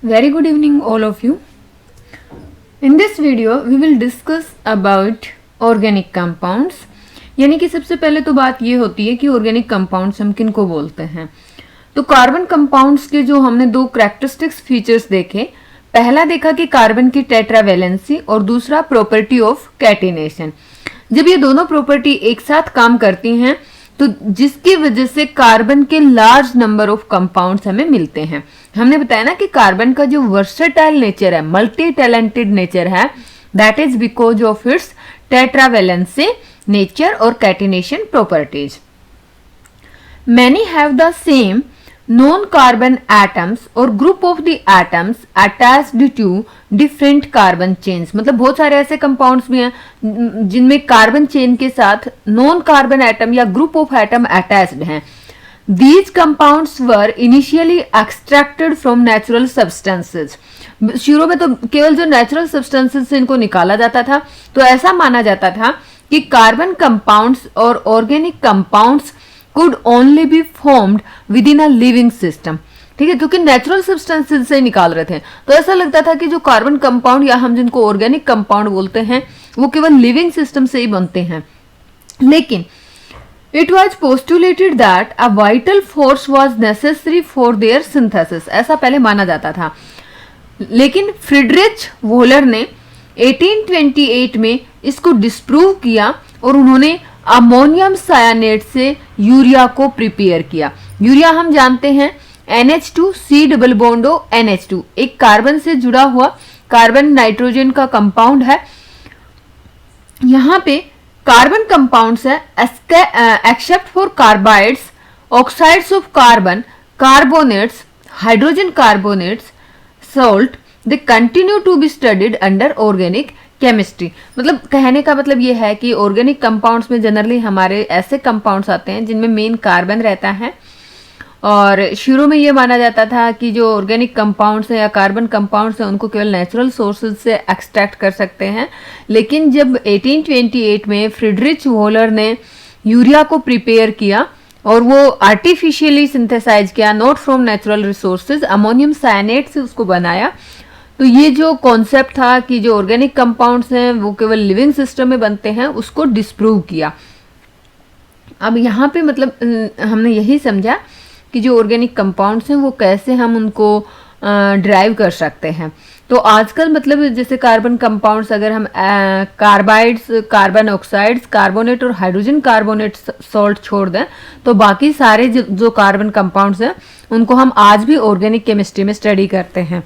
Very good evening all of you. In this video we will discuss about organic compounds. यानी कि सबसे पहले तो बात ये होती है कि ऑर्गेनिक कंपाउंड्स हम किन को बोलते हैं। तो कार्बन कंपाउंड्स के जो हमने दो कैरेक्टरिस्टिक्स फीचर्स देखे, पहला देखा कि कार्बन की टेट्रावैलेंसी और दूसरा प्रॉपर्टी ऑफ कैटिनेशन। जब ये दोनों प्रॉपर्टी एक साथ काम करती हैं तो जिसकी वजह से कार्बन के लार्ज नंबर ऑफ कंपाउंड्स हमें मिलते हैं। हमने बताया ना कि कार्बन का जो वर्सेटाइल नेचर है, मल्टी टैलेंटेड नेचर है, that is because of its tetravalency nature और catenation properties. Many have the same non carbon atoms और group of the atoms attached to different carbon chains. मतलब बहुत सारे ऐसे कंपाउंड्स भी हैं जिनमें कार्बन चेन के साथ नॉन कार्बन एटम या ग्रुप ऑफ एटम अटैच्ड हैं। These compounds were initially extracted from natural substances. शुरू में तो केवल जो नेचुरल सब्सटेंसेस से इनको निकाला जाता था, तो ऐसा माना जाता था कि कार्बन कंपाउंड्स और organic compounds could only be formed within a living system. ठीक है, क्योंकि नेचुरल सब्सटेंसेस से निकाल रहे थे, तो ऐसा लगता था कि जो कार्बन कंपाउंड या हम जिनको ऑर्गेनिक कंपाउंड बोलते हैं वो केवल लिविंग सिस्टम से ही बनते हैं। लेकिन It was postulated that a vital force was necessary for their synthesis. ऐसा पहले माना जाता था, लेकिन फ्रीडरिच वोलर ने 1828 में इसको डिस्प्रूव किया और उन्होंने अमोनियम सायानेट से यूरिया को प्रिपेयर किया। यूरिया हम जानते हैं NH2 C double bond NH2 एक कार्बन से जुड़ा हुआ कार्बन नाइट्रोजन का कंपाउंड है। यहाँ पे कार्बन कंपाउंड्स है except for carbides, oxides of carbon, carbonates, hydrogen carbonates, salt, they continue to be studied under organic chemistry. मतलब कहने का मतलब ये है कि ऑर्गेनिक कंपाउंड्स में जनरली हमारे ऐसे कंपाउंड्स आते हैं जिनमें मेन कार्बन रहता है, और शुरू में ये माना जाता था कि जो ऑर्गेनिक कंपाउंड्स हैं या कार्बन कंपाउंड्स हैं उनको केवल नेचुरल सोर्सेज से एक्सट्रैक्ट कर सकते हैं। लेकिन जब 1828 में फ्रीडरिच वोलर ने यूरिया को प्रिपेयर किया और वो आर्टिफिशियली सिंथेसाइज किया, not from natural resources, ammonium cyanate से उसको बनाया, तो ये जो कॉन्सेप्ट था कि जो ऑर्गेनिक कंपाउंड्स हैं वो केवल लिविंग सिस्टम में बनते हैं, उसको डिस्प्रूव किया। अब यहाँ पे मतलब हमने यही समझा कि जो ऑर्गेनिक कंपाउंड्स हैं वो कैसे हम उनको ड्राइव कर सकते हैं। तो आजकल मतलब जैसे कार्बन कंपाउंड्स अगर हम कार्बाइड्स, कार्बन ऑक्साइड्स, कार्बोनेट और हाइड्रोजन कार्बोनेट सॉल्ट छोड़ दें तो बाकी सारे जो कार्बन कंपाउंड्स हैं उनको हम आज भी ऑर्गेनिक केमिस्ट्री में स्टडी करते हैं।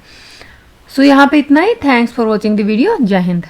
सो यहाँ पे इतना ही। Thanks for watching the video. जय हिंद।